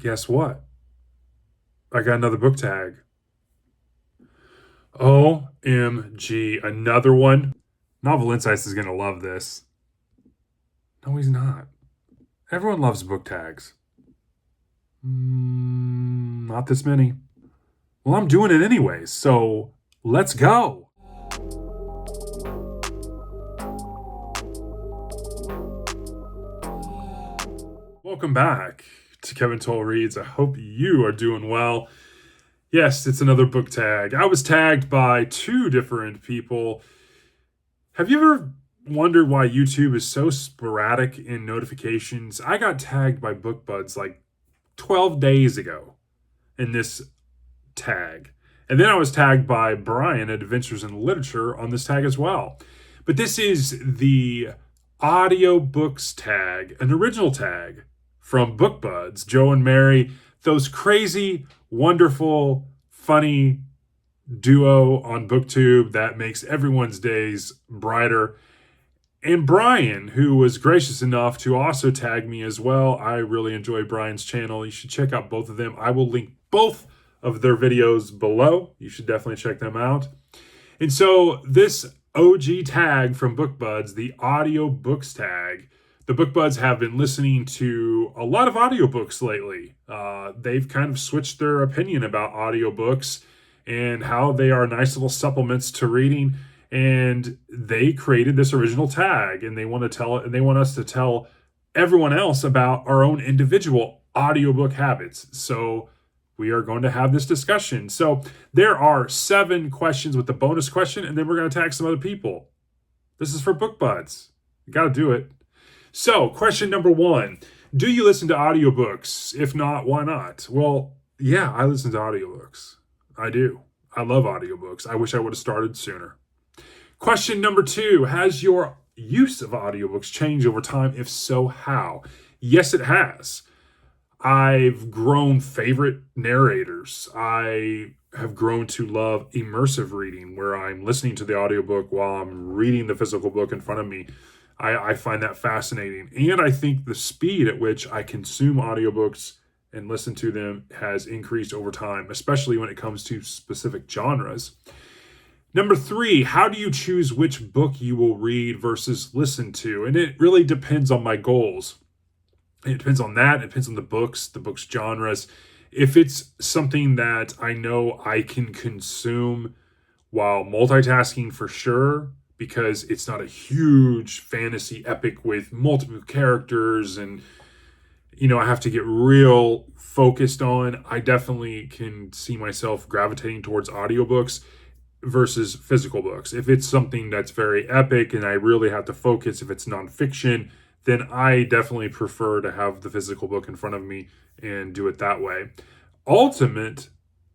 guess what? I got another book tag. OMG, another one. Novel Insights is going to love this. No, he's not. Everyone loves book tags. Not this many. Well, I'm doing it anyways, so let's go. Welcome back to Kevin Toll Reads. I hope you are doing well. Yes, it's another book tag. I was tagged by two different people. Have you ever wondered why YouTube is so sporadic in notifications? I got tagged by BookBuds like 12 days ago in this tag. And then I was tagged by Brian at Adventures in Literature on this tag as well. But this is the Audiobooks tag, an original tag from BookBuds, Joe and Mary, those crazy, wonderful, funny duo on BookTube that makes everyone's days brighter. And Brian, who was gracious enough to also tag me as well. I really enjoy Brian's channel. You should check out both of them. I will link both of their videos below. You should definitely check them out. And so this OG tag from BookBuds, the Audiobooks tag, the BookBuds have been listening to a lot of audiobooks lately. They've kind of switched their opinion about audiobooks and how they are nice little supplements to reading. And they created this original tag, and they want us to tell everyone else about our own individual audiobook habits. So we are going to have this discussion. So there are 7 questions with the bonus question, and then we're going to tag some other people. This is for BookBuds. You got to do it. So question number 1, do you listen to audiobooks? If not, why not? Well, yeah, I listen to audiobooks. I do. I love audiobooks. I wish I would have started sooner. Question number 2, has your use of audiobooks changed over time? If so, how? Yes, it has. I've grown favorite narrators. I have grown to love immersive reading, where I'm listening to the audiobook while I'm reading the physical book in front of me. I find that fascinating. And I think the speed at which I consume audiobooks and listen to them has increased over time, especially when it comes to specific genres. Number 3, how do you choose which book you will read versus listen to? And it really depends on my goals. It depends on that. It depends on the book's genres. If it's something that I know I can consume while multitasking, for sure, because it's not a huge fantasy epic with multiple characters and, I have to get real focused on, I definitely can see myself gravitating towards audiobooks versus physical books. If it's something that's very epic and I really have to focus, if it's nonfiction, then I definitely prefer to have the physical book in front of me and do it that way. Ultimate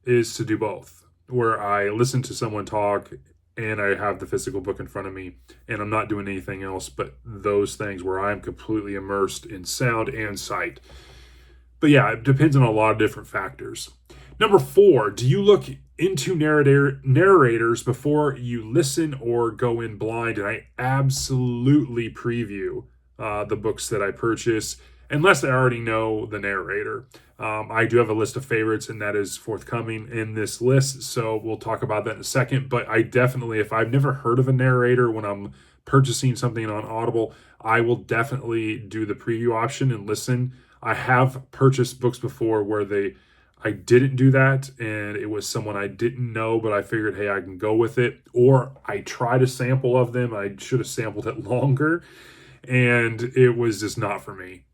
is to do both, where I listen to someone talk and I have the physical book in front of me and I'm not doing anything else but those things, where I'm completely immersed in sound and sight. But yeah, it depends on a lot of different factors. Number 4, do you look into narrators before you listen or go in blind? And I absolutely preview the books that I purchase, unless I already know the narrator. I do have a list of favorites, and that is forthcoming in this list, so we'll talk about that in a second. But I definitely, if I've never heard of a narrator when I'm purchasing something on Audible, I will definitely do the preview option and listen. I have purchased books before where I didn't do that, and it was someone I didn't know, but I figured, hey, I can go with it. Or I tried a sample of them. I should have sampled it longer, and it was just not for me.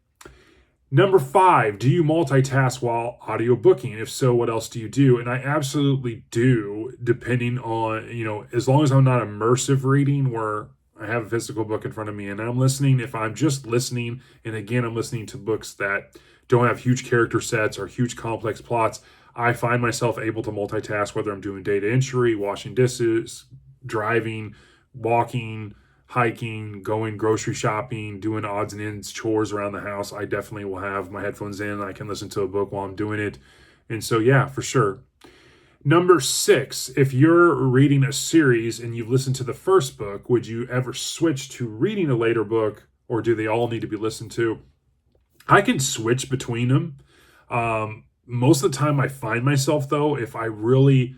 Number 5, do you multitask while audiobooking? If so, what else do you do? And I absolutely do, depending on, as long as I'm not immersive reading where I have a physical book in front of me and I'm listening. If I'm just listening, and again, I'm listening to books that don't have huge character sets or huge complex plots, I find myself able to multitask, whether I'm doing data entry, washing dishes, driving, walking, hiking, going grocery shopping, doing odds and ends chores around the house. I definitely will have my headphones in. I can listen to a book while I'm doing it. And so, yeah, for sure. Number 6, if you're reading a series and you've listened to the first book, would you ever switch to reading a later book, or do they all need to be listened to? I can switch between them. Most of the time I find myself, though, if I really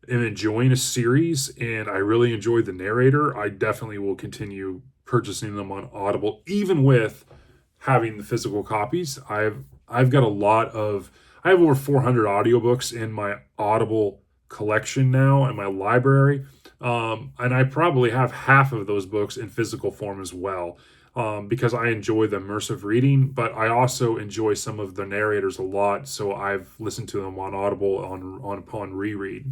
am enjoying a series and I really enjoy the narrator, I definitely will continue purchasing them on Audible, even with having the physical copies. I've got a lot of I have over 400 audiobooks in my Audible collection now in my library. And I probably have half of those books in physical form as well. Because I enjoy the immersive reading, but I also enjoy some of the narrators a lot. So I've listened to them on Audible on upon reread.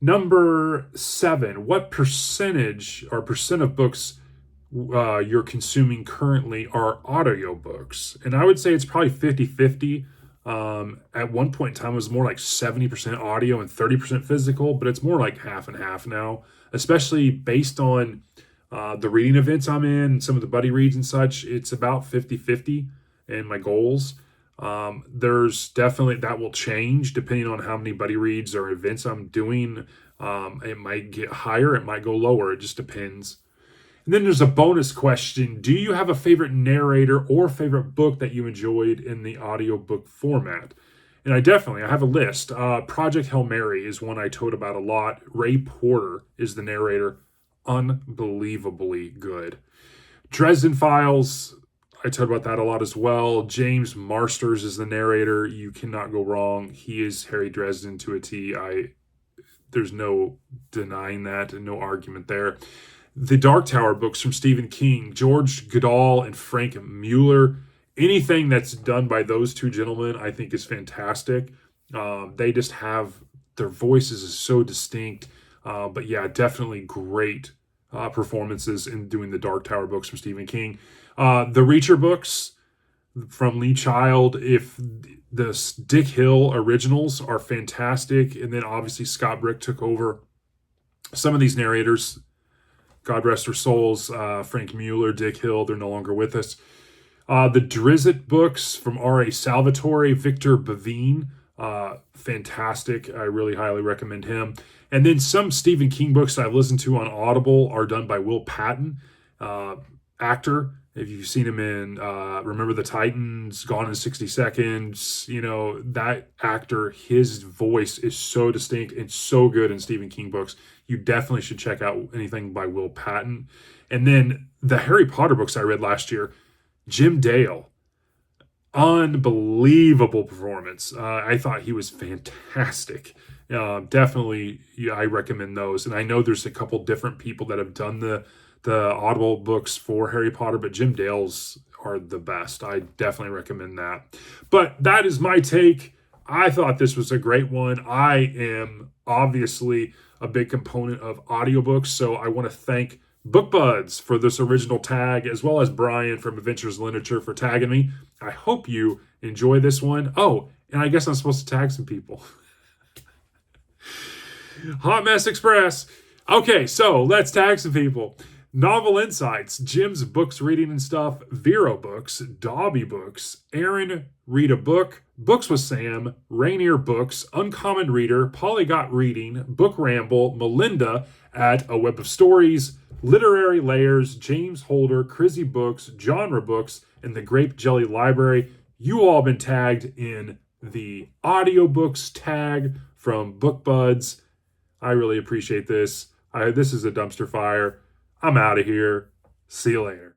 Number 7, what percentage or percent of books you're consuming currently are audiobooks? And I would say it's probably 50-50. At one point in time, it was more like 70% audio and 30% physical, but it's more like half and half now, especially based on the reading events I'm in and some of the buddy reads and such. It's about 50-50 in my goals. There's definitely that will change depending on how many buddy reads or events I'm doing. It might get higher, it might go lower. It just depends. And then there's a bonus question. Do you have a favorite narrator or favorite book that you enjoyed in the audiobook format? And I have a list. Project Hail Mary is one I told about a lot. Ray Porter is the narrator. Unbelievably good. Dresden Files, I talked about that a lot as well. James Marsters is the narrator. You cannot go wrong. He is Harry Dresden to a T. There's no denying that and no argument there. The Dark Tower books from Stephen King, George Goodall and Frank Mueller. Anything that's done by those two gentlemen, I think, is fantastic. They just have their voices is so distinct. But yeah, definitely great performances in doing the Dark Tower books from Stephen King. The Reacher books from Lee Child, if the Dick Hill originals are fantastic, and then obviously Scott Brick took over some of these narrators. God rest their souls. Frank Mueller, Dick Hill, they're no longer with us. The Drizzt books from R.A. Salvatore, Victor Bavine, fantastic. I really highly recommend him. And then some Stephen King books I've listened to on Audible are done by Will Patton, actor. If you've seen him in Remember the Titans, Gone in 60 Seconds, that actor, his voice is so distinct and so good in Stephen King books. You definitely should check out anything by Will Patton. And then the Harry Potter books I read last year, Jim Dale, unbelievable performance. I thought he was fantastic. Definitely, I recommend those. And I know there's a couple different people that have done the Audible books for Harry Potter, but Jim Dale's are the best. I definitely recommend that. But that is my take. I thought this was a great one. I am obviously a big component of audiobooks, so I want to thank BookBuds for this original tag, as well as Brian from Adventures in Literature for tagging me. I hope you enjoy this one. Oh, and I guess I'm supposed to tag some people. Hot Mess Express. Okay, so let's tag some people. Novel Insights, Jim's Books, Reading and Stuff, Vero Books, Dobby Books, Aaron, Read a Book, Books with Sam, Rainier Books, Uncommon Reader, Polygot Reading, Book Ramble, Melinda at A Web of Stories, Literary Layers, James Holder, Crizzy Books, Genre Books, and the Grape Jelly Library. You all been tagged in the audiobooks tag from BookBuds. I really appreciate this. This is a dumpster fire. I'm out of here. See you later.